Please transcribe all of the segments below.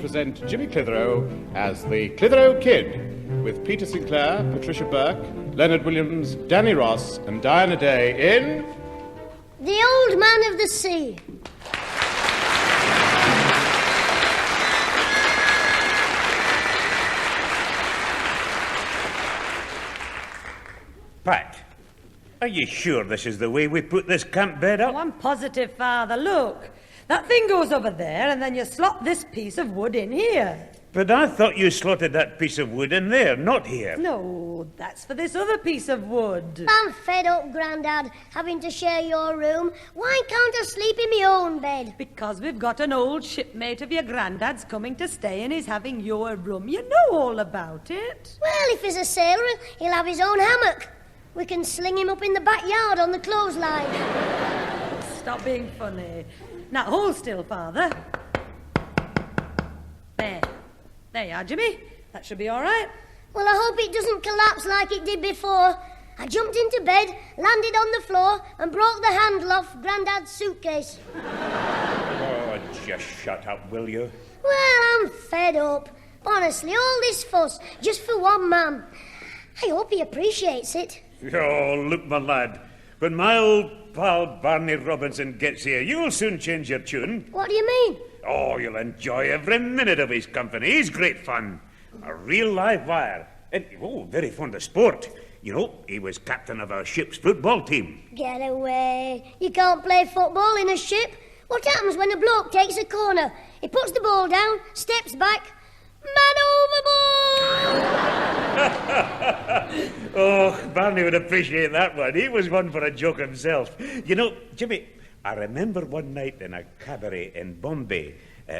present Jimmy Clitheroe as the Clitheroe Kid, with Peter Sinclair, Patricia Burke, Leonard Williams, Danny Ross, and Diana Day in... The Old Man of the Sea. Pat, are you sure this is the way we put this camp bed up? Oh, I'm positive, Father. Look, that thing goes over there, and then you slot this piece of wood in here. But I thought you slotted that piece of wood in there, not here. No, that's for this other piece of wood. I'm fed up, Grandad, having to share your room. Why can't I sleep in my own bed? Because we've got an old shipmate of your granddad's coming to stay and he's having your room. You know all about it. Well, if he's a sailor, he'll have his own hammock. We can sling him up in the backyard on the clothesline. Stop being funny. Now, hold still, Father. There you are, Jimmy. That should be all right. Well, I hope it doesn't collapse like it did before. I jumped into bed, landed on the floor, and broke the handle off Grandad's suitcase. Oh, just shut up, will you? Well, I'm fed up. Honestly, all this fuss, just for one man. I hope he appreciates it. Oh, look, my lad. When my old pal Barney Robinson gets here, you'll soon change your tune. What do you mean? Oh, you'll enjoy every minute of his company. He's great fun. A real live wire. And, very fond of sport. You know, he was captain of our ship's football team. Get away. You can't play football in a ship. What happens when a bloke takes a corner? He puts the ball down, steps back. Man overboard! Oh, Barney would appreciate that one. He was one for a joke himself. You know, Jimmy, I remember one night in a cabaret in Bombay,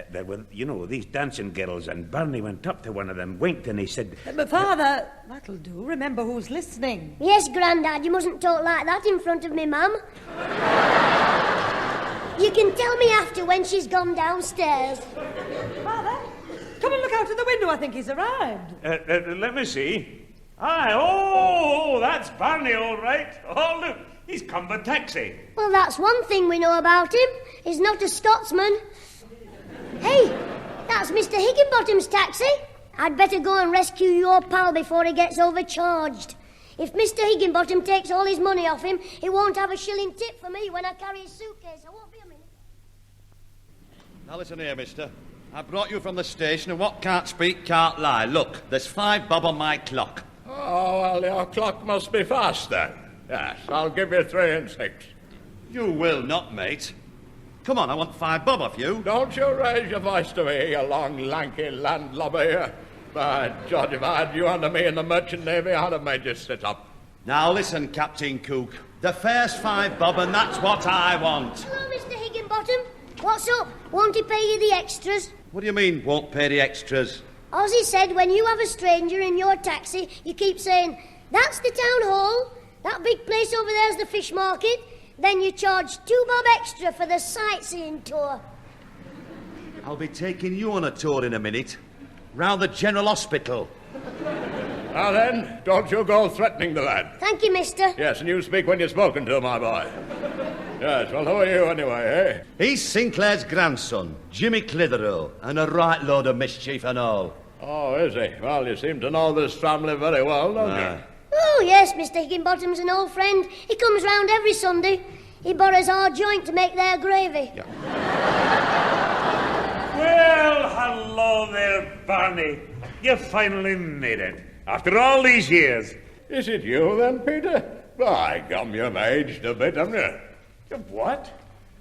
there were, these dancing girls, and Barney went up to one of them, winked, and he said... But, Father, that'll do. Remember who's listening. Yes, Grandad, you mustn't talk like that in front of me, Mum. You can tell me after when she's gone downstairs. Father, come and look out of the window. I think he's arrived. Let me see. Aye, that's Barney, all right. Oh, look. He's come by taxi. Well, that's one thing we know about him. He's not a Scotsman. Hey, that's Mr. Higginbottom's taxi. I'd better go and rescue your pal before he gets overcharged. If Mr. Higginbottom takes all his money off him, he won't have a shilling tip for me when I carry his suitcase. I won't be a minute. Now listen here, mister. I brought you from the station, and what can't speak can't lie. Look, there's 5 bob on my clock. Oh, well, your clock must be fast, then. Yes, I'll give you 3 and 6. You will not, mate. Come on, I want 5 bob off you. Don't you raise your voice to me, you long, lanky landlubber. By George, if I had you under me in the Merchant Navy, I'd have made you sit up. Now listen, Captain Cook. The fare's 5 bob, and that's what I want. Hello, Mr. Higginbottom. What's up? Won't he pay you the extras? What do you mean, won't pay the extras? Ozzy said when you have a stranger in your taxi, you keep saying, that's the town hall. That big place over there's the fish market. Then you charge 2 bob extra for the sightseeing tour. I'll be taking you on a tour in a minute. Round the General Hospital. Now then, don't you go threatening the lad. Thank you, mister. Yes, and you speak when you're spoken to, my boy. Yes, well, who are you anyway, eh? He's Sinclair's grandson, Jimmy Clitheroe, and a right load of mischief and all. Oh, is he? Well, you seem to know this family very well, don't you? Oh, yes, Mr. Higginbottom's an old friend. He comes round every Sunday. He borrows our joint to make their gravy. Yeah. Well, hello there, Barney. You finally made it. After all these years. Is it you, then, Peter? By gum, you've aged a bit, haven't you? What?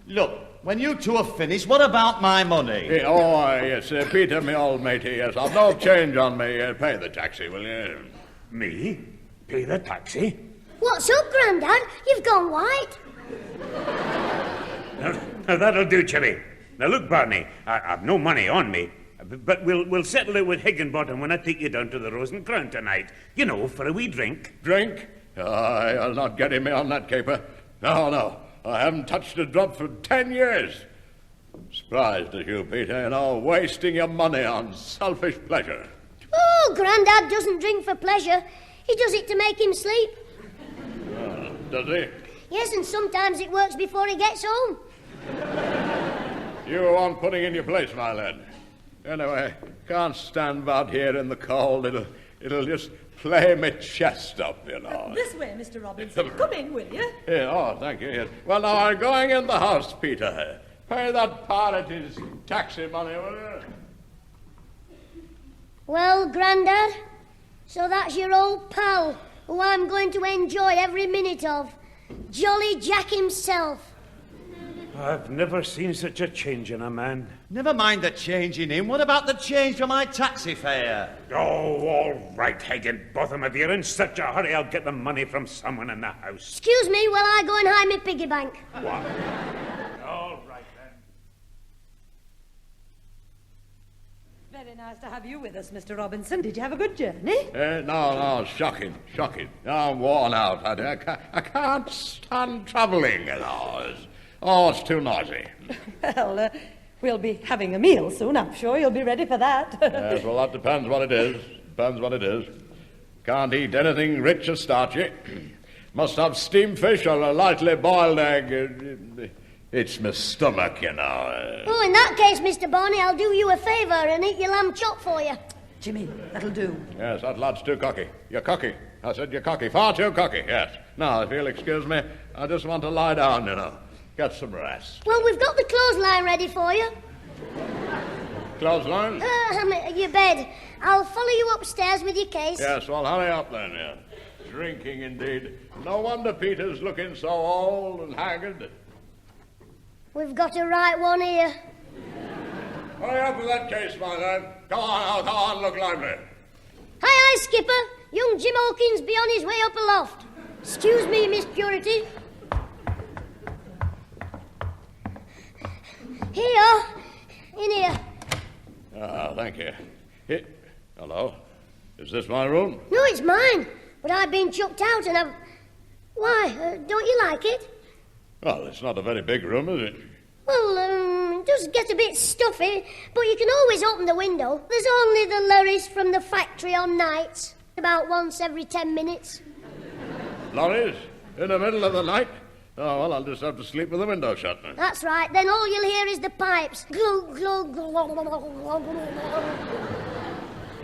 Look, when you two are finished, what about my money? Yes, Peter, my old matey, yes. I've no change on me. Pay the taxi, will you? Me? Pay the taxi? What's up, Grandad? You've gone white. Now, that'll do, Jimmy. Now, look, Barney, I've no money on me, but we'll settle it with Higginbottom when I take you down to the Rose and Crown tonight. You know, for a wee drink. Drink? I'll not get him on that caper. No. I haven't touched a drop for 10 years. Surprised at you, Peter, wasting your money on selfish pleasure. Oh, Grandad doesn't drink for pleasure. He does it to make him sleep. Does he? Yes, and sometimes it works before he gets home. You want putting in your place, my lad. Anyway, can't stand about here in the cold. It'll just play my chest up, you know. This way, Mr. Robinson. Come in, will you? Yeah, oh, thank you. Yes. Well, now, I'm going in the house, Peter. Pay that parrot his taxi money, will you? Well, Grandad, so that's your old pal, who I'm going to enjoy every minute of. Jolly Jack himself. I've never seen such a change in a man. Never mind the change in him. What about the change for my taxi fare? Oh, all right, Higginbotham. If you're in such a hurry, I'll get the money from someone in the house. Excuse me while I go and hide my piggy bank. What? All right, then. Very nice to have you with us, Mr. Robinson. Did you have a good journey? No, shocking. I'm worn out. I can't stand travelling, you know. It's too noisy. Well, we'll be having a meal soon. I'm sure you'll be ready for that. Yes, well, that depends what it is. Can't eat anything rich or starchy. Must have steamed fish or a lightly boiled egg. It's my stomach, you know. Oh, in that case, Mr. Barney, I'll do you a favour and eat your lamb chop for you. Jimmy, that'll do. Yes, that lad's too cocky. You're cocky. I said you're cocky. Far too cocky, yes. Now, if you'll excuse me, I just want to lie down, you know. Get some rest. Well, we've got the clothesline ready for you. Clothesline? Your bed. I'll follow you upstairs with your case. Yes, well, hurry up then, yeah. Drinking, indeed. No wonder Peter's looking so old and haggard. We've got a right one here. Hurry up with that case, my lad. Go on, look lively. Aye, Skipper. Young Jim Hawkins be on his way up aloft. Excuse me, Miss Purity. Here. In here. Thank you. Hello? Is this my room? No, it's mine. But I've been chucked out and I've... Why? Don't you like it? Well, it's not a very big room, is it? Well, it does get a bit stuffy, but you can always open the window. There's only the lorries from the factory on nights, about once every 10 minutes. Lorries? In the middle of the night? Oh, well, I'll just have to sleep with the window shut. That's right. Then all you'll hear is the pipes. Glug, glug, glug, glug, glug, glug.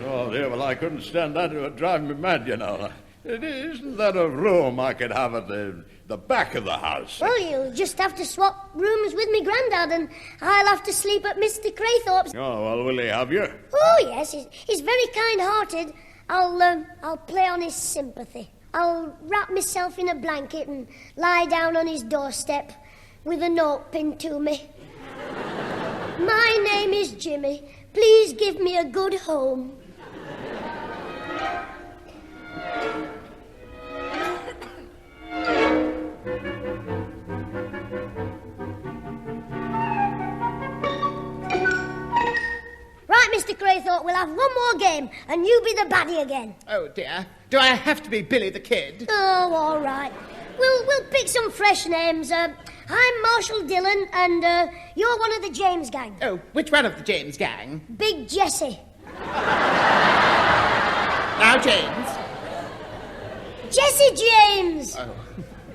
Oh, dear, well, I couldn't stand that. It would drive me mad, you know. Isn't that a room I could have at the back of the house? Well, you'll just have to swap rooms with me Grandad, and I'll have to sleep at Mr. Craythorpe's. Oh, well, will he have you? Oh, yes. He's very kind-hearted. I'll play on his sympathy. I'll wrap myself in a blanket and lie down on his doorstep with a note pinned to me. My name is Jimmy. Please give me a good home. Right, Mr. Craythorpe, we'll have one more game, and you be the baddie again. Oh, dear. Do I have to be Billy the Kid? Oh, all right. We'll pick some fresh names. I'm Marshall Dillon, and you're one of the James gang. Oh, which one of the James gang? Big Jesse. Now, James. Jesse James! Oh.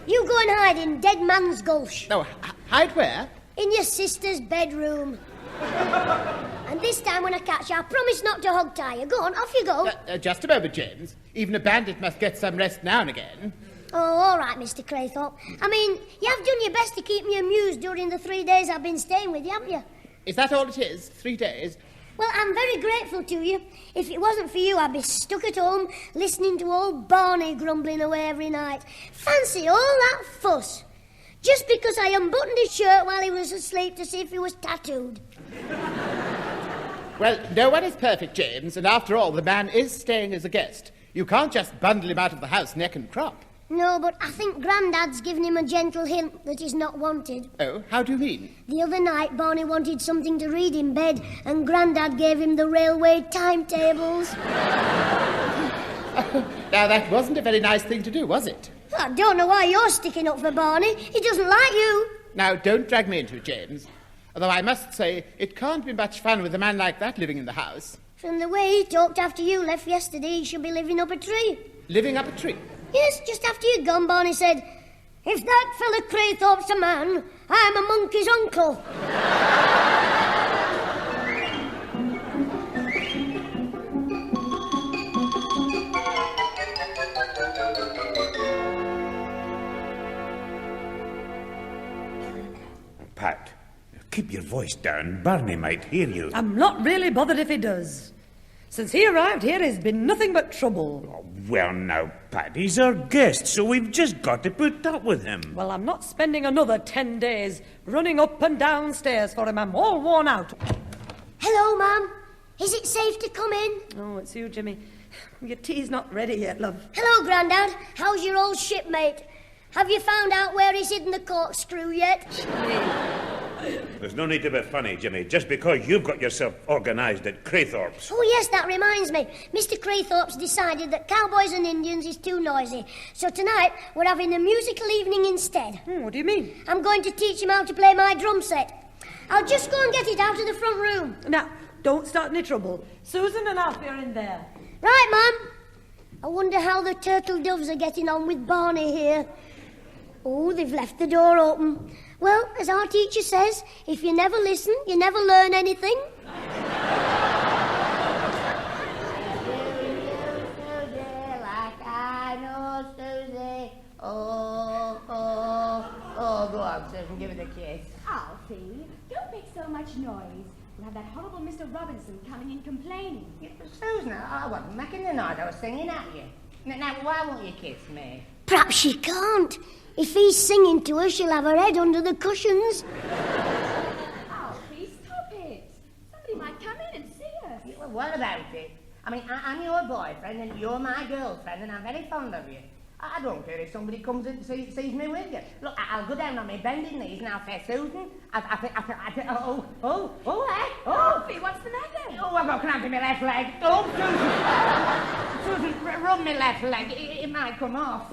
You go and hide in Dead Man's Gulch. Oh, hide where? In your sister's bedroom. And this time when I catch you, I promise not to hog-tie you. Go on, off you go. Just a moment, James. Even a bandit must get some rest now and again. Oh, all right, Mr. Craythorpe. I mean, you have done your best to keep me amused during the 3 days I've been staying with you, haven't you? Is that all it is? 3 days? Well, I'm very grateful to you. If it wasn't for you, I'd be stuck at home listening to old Barney grumbling away every night. Fancy all that fuss. Just because I unbuttoned his shirt while he was asleep to see if he was tattooed. Well, no one is perfect, James, and after all, the man is staying as a guest. You can't just bundle him out of the house neck and crop. No, but I think Grandad's given him a gentle hint that he's not wanted. Oh, how do you mean? The other night, Barney wanted something to read in bed, and Grandad gave him the railway timetables. Now, that wasn't a very nice thing to do, was it? I don't know why you're sticking up for Barney. He doesn't like you. Now, don't drag me into it, James. Although I must say, it can't be much fun with a man like that living in the house. From the way he talked after you left yesterday, he should be living up a tree. Living up a tree? Yes, just after you'd gone, Barney said, "If that fella Craythorpe's a man, I'm a monkey's uncle." your voice down. Barney might hear you. I'm not really bothered if he does. Since he arrived here, he's been nothing but trouble. Oh, well, now, Pat, he's our guest, so we've just got to put up with him. Well, I'm not spending another 10 days running up and down stairs for him. I'm all worn out. Hello, Mum. Is it safe to come in? Oh, it's you, Jimmy. Your tea's not ready yet, love. Hello, Grandad. How's your old shipmate? Have you found out where he's hidden the corkscrew yet? There's no need to be funny, Jimmy, just because you've got yourself organised at Clitheroe's. Oh, yes, that reminds me. Mr. Clitheroe's decided that cowboys and Indians is too noisy. So tonight, we're having a musical evening instead. What do you mean? I'm going to teach him how to play my drum set. I'll just go and get it out of the front room. Now, don't start any trouble. Susan and Alfie are in there. Right, Mum. I wonder how the turtle doves are getting on with Barney here. Oh, they've left the door open. Well, as our teacher says, if you never listen, you never learn anything. Oh, go on, Susan, give it a kiss. Alfie, don't make so much noise. We'll have that horrible Mr. Robinson coming in complaining. Yeah, Susan, I wasn't making the noise, I was singing at you. Now, why won't you kiss me? Perhaps she can't. If he's singing to her, she'll have her head under the cushions. Alfie, stop it. Somebody might come in and see us. Yeah, well, what about it? I mean, I'm your boyfriend and you're my girlfriend and I'm very fond of you. I don't care if somebody comes in and sees me with you. Look, I'll go down on my bending knees now, fair Susan. Alfie, what's the matter? Oh, I've got cramp in my left leg. Oh, Susan. Susan, rub my left leg. It might come off.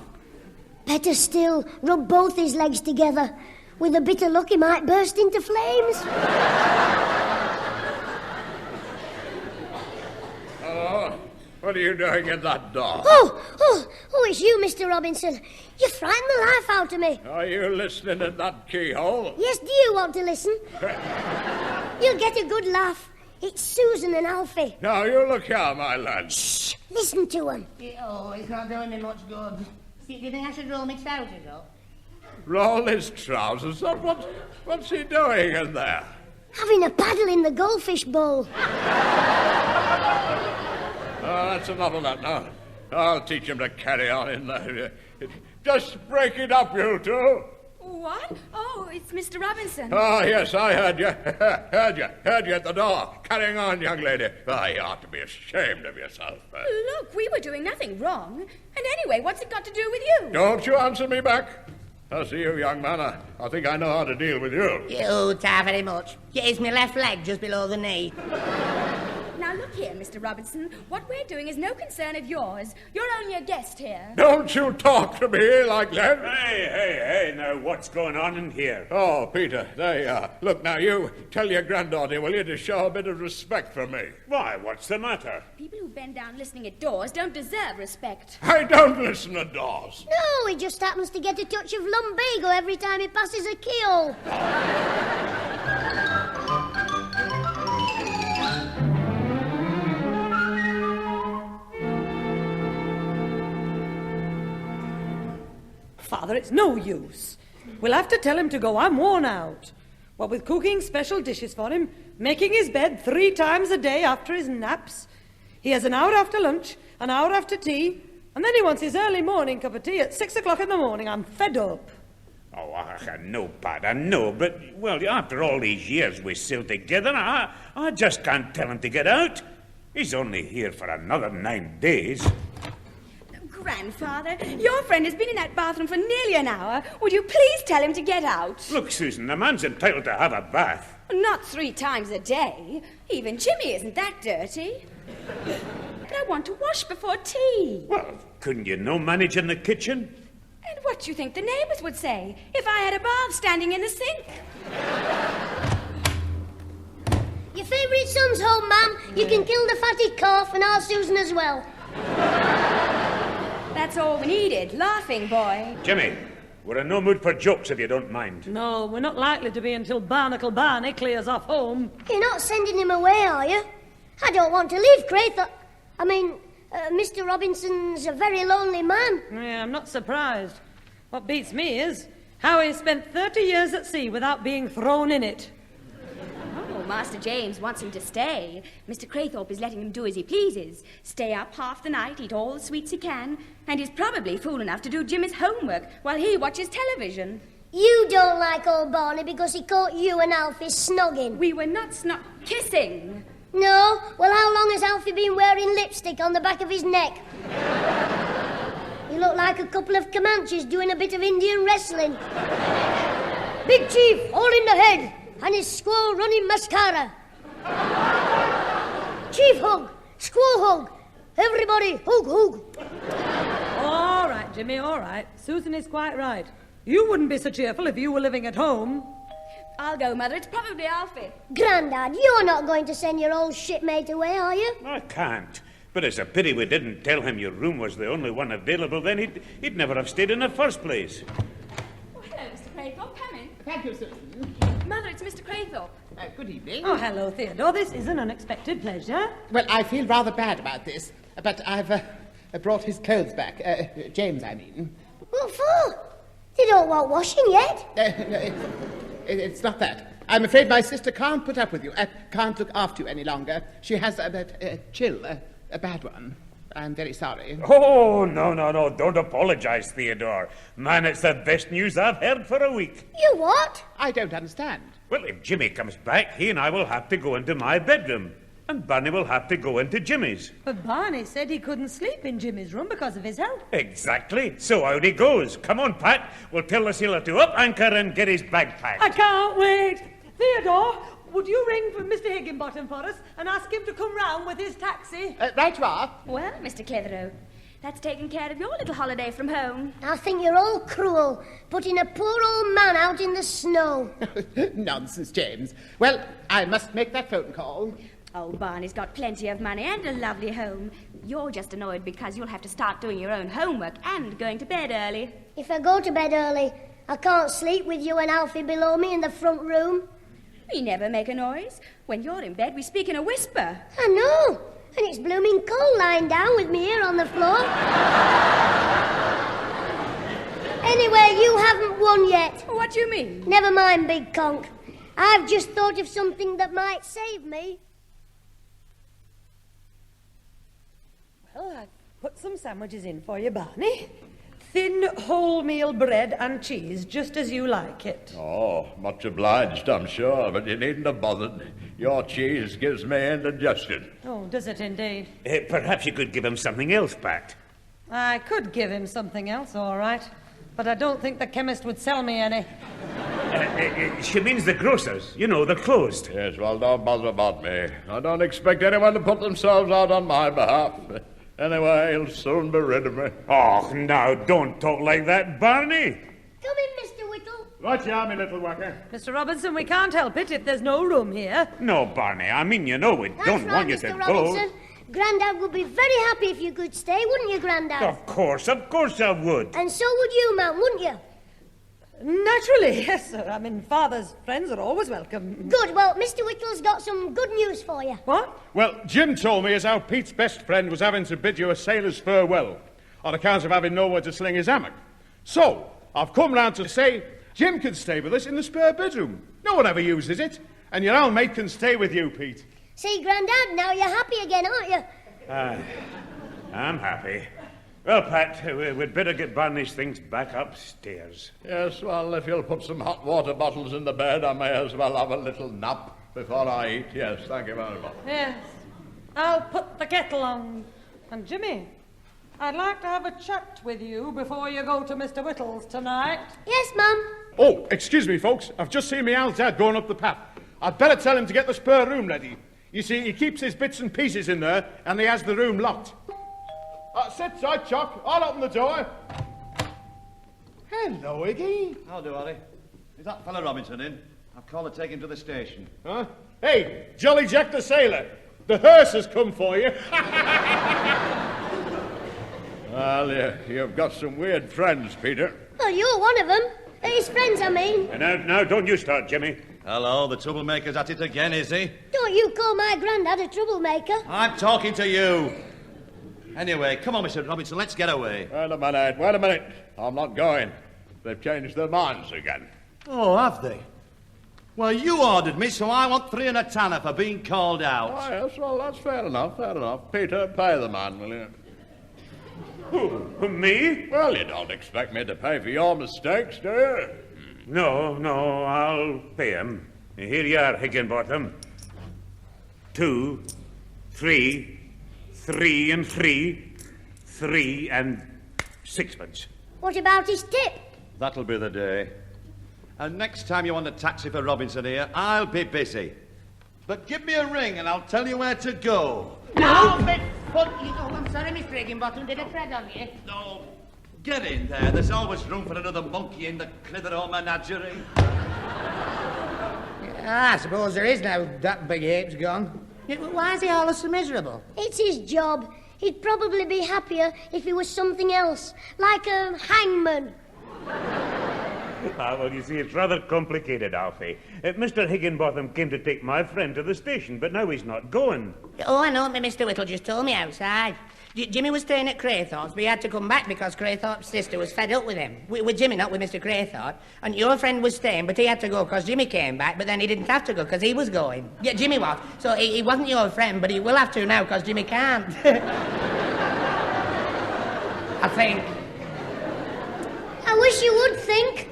Better still, rub both his legs together. With a bit of luck, he might burst into flames. Hello? What are you doing in that door? Oh, it's you, Mr. Robinson. You frightened the life out of me. Are you listening in that keyhole? Yes, do you want to listen? You'll get a good laugh. It's Susan and Alfie. Now, you look here, my lad. Shh, listen to him. Oh, it's not doing me much good. Do you think I should roll my trousers up? Roll his trousers up? What's he doing in there? Having a paddle in the goldfish bowl. That's enough of that now. I'll teach him to carry on in there. Just break it up, you two. What? Oh, it's Mr. Robinson. Oh, yes, I heard you. Heard you at the door. Carrying on, young lady. Oh, you ought to be ashamed of yourself. Look, we were doing nothing wrong. And anyway, what's it got to do with you? Don't you answer me back. I see you, young man. I think I know how to deal with you. You, ta very much. Here's my left leg just below the knee. Now look here, Mr. Robinson. What we're doing is no concern of yours. You're only a guest here. Don't you talk to me like that. Hey, now what's going on in here? Oh, Peter, there you are. Look, now, you tell your granddaughter, will you, to show a bit of respect for me. Why, what's the matter? People who bend down listening at doors don't deserve respect. I don't listen to doors. No, he just happens to get a touch of lumbago every time he passes a keyhole. Father, it's no use. We'll have to tell him to go. I'm worn out. What with cooking special dishes for him, making his bed 3 times a day after his naps. He has an hour after lunch, an hour after tea, and then he wants his early morning cup of tea at 6 o'clock in the morning. I'm fed up. Oh, I know, Pat, I know, but, well, after all these years we're still together, I just can't tell him to get out. He's only here for another 9 days. Grandfather, your friend has been in that bathroom for nearly an hour. Would you please tell him to get out? Look, Susan, a man's entitled to have a bath. Not 3 times a day. Even Jimmy isn't that dirty. But I want to wash before tea. Well, couldn't you no manage in the kitchen? And what do you think the neighbours would say if I had a bath standing in the sink? Your favourite son's home, Ma'am. You can kill the fatty calf and our Susan as well. That's all we needed. Laughing, boy. Jimmy, we're in no mood for jokes if you don't mind. No, we're not likely to be until Barnacle Barney clears off home. You're not sending him away, are you? I don't want to leave Clitheroe. Mr. Robinson's a very lonely man. Yeah, I'm not surprised. What beats me is how he spent 30 years at sea without being thrown in it. Oh, Master James wants him to stay. Mr. Craythorpe is letting him do as he pleases. Stay up half the night, eat all the sweets he can, and he's probably fool enough to do Jimmy's homework while he watches television. You don't like old Barney because he caught you and Alfie snogging. We were not kissing. No? Well, how long has Alfie been wearing lipstick on the back of his neck? You look like a couple of Comanches doing a bit of Indian wrestling. Big Chief, all in the head, and his squaw running mascara. Chief hug, squaw hug, everybody hug, hug. All right, Jimmy, all right. Susan is quite right. You wouldn't be so cheerful if you were living at home. I'll go, Mother. It's probably Alfie. Grandad, you're not going to send your old shipmate away, are you? I can't. But it's a pity we didn't tell him your room was the only one available. Then he'd never have stayed in the first place. Oh, hello, Mr. Craythorpe. Come in. Thank you, Susan. Mother, it's Mr. Craythorpe. Good evening. Oh, hello, Theodore. This is an unexpected pleasure. Well, I feel rather bad about this, but I've brought his clothes back. James, I mean. What for? They don't want washing yet. It's not that. I'm afraid my sister can't put up with you. Can't look after you any longer. She has a chill, a bad one. I'm very sorry. Oh, no. Don't apologize, Theodore. Man, it's the best news I've heard for a week. You what? I don't understand. Well, if Jimmy comes back, he and I will have to go into my bedroom. And Barney will have to go into Jimmy's. But Barney said he couldn't sleep in Jimmy's room because of his health. Exactly. So out he goes. Come on, Pat. We'll tell the sailor to up anchor and get his bag packed. I can't wait. Theodore, would you ring for Mr. Higginbottom for us and ask him to come round with his taxi? Right you are. Well, Mr. Clitheroe, that's taking care of your little holiday from home. I think you're all cruel, putting a poor old man out in the snow. Nonsense, James. Well, I must make that phone call. Old Barney's got plenty of money and a lovely home. You're just annoyed because you'll have to start doing your own homework and going to bed early. If I go to bed early, I can't sleep with you and Alfie below me in the front room. We never make a noise. When you're in bed, we speak in a whisper. I know, and it's blooming cold lying down with me here on the floor. Anyway, you haven't won yet. What do you mean? Never mind, big conk. I've just thought of something that might save me. Well, I've put some sandwiches in for you, Barney. Thin wholemeal bread and cheese, just as you like it. Oh, much obliged, I'm sure, but you needn't have bothered. Your cheese gives me indigestion. Oh, does it indeed? Perhaps you could give him something else, Pat. I could give him something else, all right. But I don't think the chemist would sell me any. She means the grocers. You know, they're closed. Yes, well, don't bother about me. I don't expect anyone to put themselves out on my behalf. Anyway, he'll soon be rid of me. Oh, now, don't talk like that, Barney. Come in, Mr. Whittle. Right you are, me little whacker. Mr. Robinson, we can't help it if there's no room here. No, Barney, I mean, you know, we That's don't right, want you Mr. to Robinson. go. Grandad would be very happy if you could stay, wouldn't you, Grandad? Of course I would. And so would you, ma'am, wouldn't you? Naturally, yes, sir. I mean, Father's friends are always welcome. Good. Well, Mr. Whittle's got some good news for you. What? Well, Jim told me as how Pete's best friend was having to bid you a sailor's farewell on account of having nowhere to sling his hammock. So, I've come round to say Jim can stay with us in the spare bedroom. No one ever uses it. And your old mate can stay with you, Pete. See, Grandad, now you're happy again, aren't you? I'm happy. Well, Pat, we'd better get Barney's things back upstairs. Yes, well, if you'll put some hot water bottles in the bed, I may as well have a little nap before I eat. Yes, thank you very much. Yes. I'll put the kettle on. And Jimmy, I'd like to have a chat with you before you go to Mr. Whittle's tonight. Yes, Mum. Oh, excuse me, folks. I've just seen my old dad going up the path. I'd better tell him to get the spare room ready. You see, he keeps his bits and pieces in there, and he has the room locked. Sit tight, Chuck. I'll open the door. Hello, Iggy. How do, Harry? Is that fella Robinson in? I've called to take him to the station. Huh? Hey, Jolly Jack the Sailor. The hearse has come for you. Well, you've got some weird friends, Peter. Well, you're one of them. His friends, I mean. Now, don't you start, Jimmy. Hello, the troublemaker's at it again, is he? Don't you call my Grandad a troublemaker. I'm talking to you. Anyway, come on, Mr. Robinson, let's get away. Wait a minute. I'm not going. They've changed their minds again. Oh, have they? Well, you ordered me, so I want 3 and a tanner for being called out. Oh, yes, well, that's fair enough, fair enough. Peter, pay the man, will you? Who? Me? Well, you don't expect me to pay for your mistakes, do you? No, I'll pay him. Here you are, Higginbottom. 2, 3, 3 and 3, 3 and 6pence. What about his tip? That'll be the day. And next time you want a taxi for Robinson here, I'll be busy. But give me a ring and I'll tell you where to go. No, but I'm sorry, Mr. Higginbottom, did I tread on you? No, get in there. There's always room for another monkey in the Clitheroe menagerie. I suppose there is now that big ape's gone. Why is he always so miserable? It's his job. He'd probably be happier if he was something else, like a hangman. Well, you see, it's rather complicated, Alfie. Mr. Higginbottom came to take my friend to the station, but now he's not going. Oh, I know, Mr. Whittle just told me outside. Jimmy was staying at Craythorpe's, but he had to come back because Craythorpe's sister was fed up with him. With Jimmy, not with Mr. Craythorpe. And your friend was staying, but he had to go because Jimmy came back, but then he didn't have to go because he was going. Yeah, Jimmy was. So he wasn't your friend, but he will have to now because Jimmy can't. I think. I wish you would think.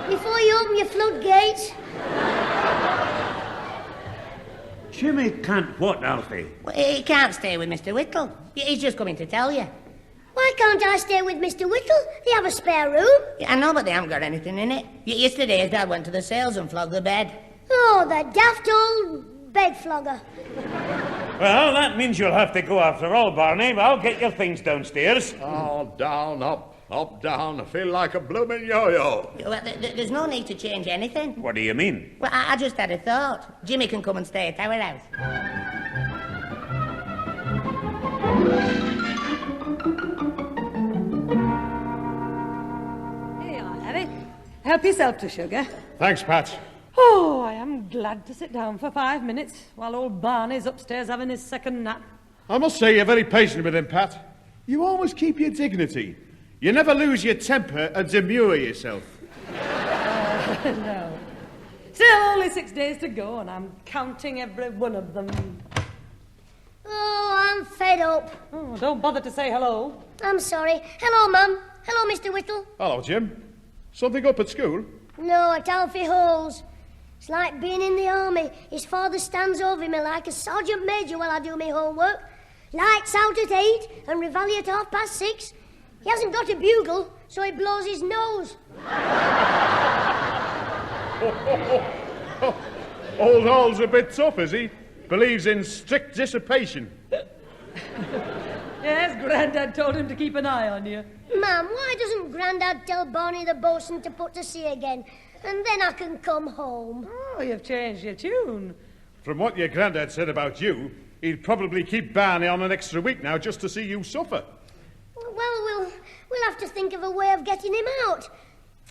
Before you open your floodgates. Jimmy can't what, Alfie? Well, he can't stay with Mr. Whittle. He's just coming to tell you. Why can't I stay with Mr. Whittle? They have a spare room. Yeah, I know, but they haven't got anything in it. Yesterday, his dad went to the sales and flogged the bed. Oh, the daft old bed flogger. Well, that means you'll have to go after all, Barney. I'll get your things downstairs. Oh, down, up, down. I feel like a blooming yo-yo. Well, there's no need to change anything. What do you mean? Well, I just had a thought. Jimmy can come and stay at our house. Here you are, Harry. Help yourself to sugar. Thanks, Pat. Oh, I am glad to sit down for 5 minutes while old Barney's upstairs having his second nap. I must say you're very patient with him, Pat. You always keep your dignity. You never lose your temper and demur yourself. No. Still only 6 days to go, and I'm counting every one of them. Oh, I'm fed up. Oh, don't bother to say hello. I'm sorry. Hello, Mum. Hello, Mr. Whittle. Hello, Jim. Something up at school? No, at Alfie Hall's. It's like being in the army. His father stands over me like a sergeant major while I do my homework. Lights out at 8 and reveille at 6:30. He hasn't got a bugle, so he blows his nose. Old Hall's a bit tough, is he? Believes in strict dissipation. Yes, Grandad told him to keep an eye on you. Ma'am, why doesn't Grandad tell Barney the bosun to put to sea again? And then I can come home. Oh, you've changed your tune. From what your granddad said about you, he'd probably keep Barney on an extra week now just to see you suffer. Well, we'll have to think of a way of getting him out.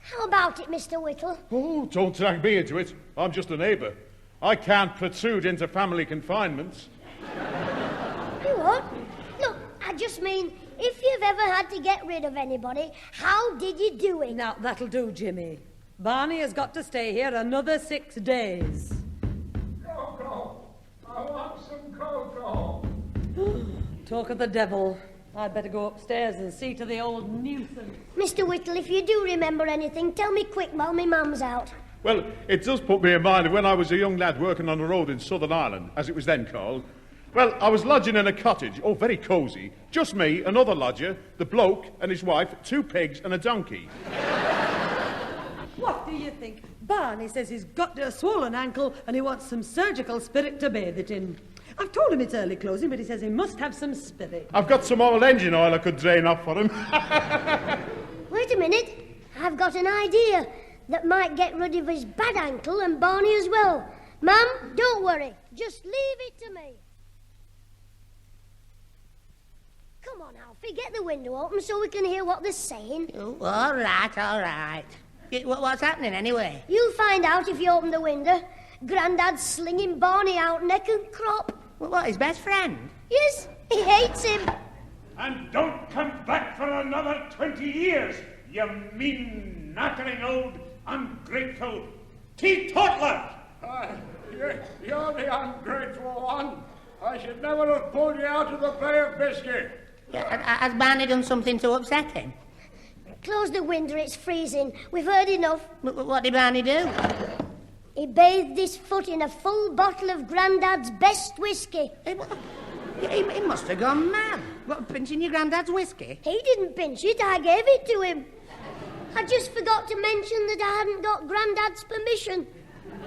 How about it, Mr. Whittle? Oh, don't drag me into it. I'm just a neighbour. I can't protrude into family confinements. You what? Look, I just mean, if you've ever had to get rid of anybody, how did you do it? Now, that'll do, Jimmy. Barney has got to stay here another 6 days. Cocoa! I want some cocoa! Talk of the devil. I'd better go upstairs and see to the old nuisance. Mr. Whittle, if you do remember anything, tell me quick while my mum's out. Well, it does put me in mind of when I was a young lad working on the road in Southern Ireland, as it was then called. Well, I was lodging in a cottage, very cosy. Just me, another lodger, the bloke and his wife, 2 pigs and a donkey. What do you think? Barney says he's got a swollen ankle and he wants some surgical spirit to bathe it in. I've told him it's early closing, but he says he must have some spirit. I've got some old engine oil I could drain off for him. Wait a minute. I've got an idea that might get rid of his bad ankle and Barney as well. Mum, don't worry. Just leave it to me. Come on, Alfie, get the window open so we can hear what they're saying. Oh, all right. What's happening anyway? You'll find out if you open the window. Grandad's slinging Barney out neck and crop. What, his best friend? Yes, he hates him. And don't come back for another 20 years, you mean, nattering old, ungrateful Teetotaler! You're the ungrateful one. I should never have pulled you out of the Bay of Biscay. Has Barney done something to upset him? Close the window, it's freezing. We've heard enough. What did Barney do? He bathed his foot in a full bottle of Grandad's best whiskey. He must have gone mad. What, pinching your Grandad's whiskey? He didn't pinch it, I gave it to him. I just forgot to mention that I hadn't got Grandad's permission.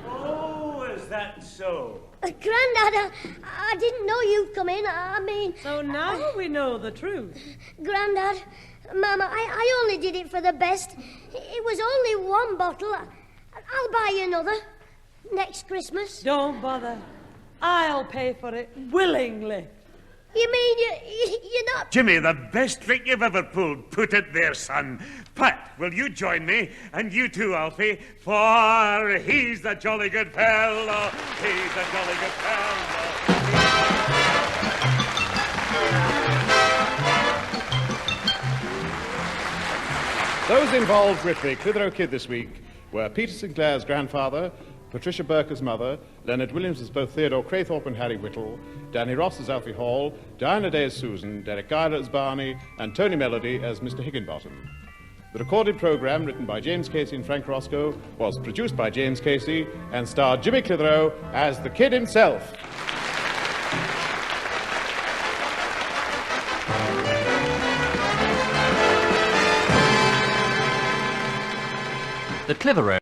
Oh, is that so? Grandad, I didn't know you'd come in. I mean... So now we know the truth. Grandad, Mama, I only did it for the best. It was only one bottle. I'll buy you another next Christmas. Don't bother. I'll pay for it willingly. You mean you're not... Jimmy, the best trick you've ever pulled. Put it there, son. Pat, will you join me? And you too, Alfie, for he's the jolly good fellow. He's the jolly good fellow. Those involved with the Clitheroe Kid this week were Peter Sinclair's grandfather, Patricia Burker's mother, Leonard Williams as both Theodore Craythorpe and Harry Whittle, Danny Ross as Alfie Hall, Diana Day as Susan, Derek Guyler as Barney, and Tony Melody as Mr. Higginbottom. The recorded programme, written by James Casey and Frank Roscoe, was produced by James Casey and starred Jimmy Clitheroe as the Kid himself. The Clitheroe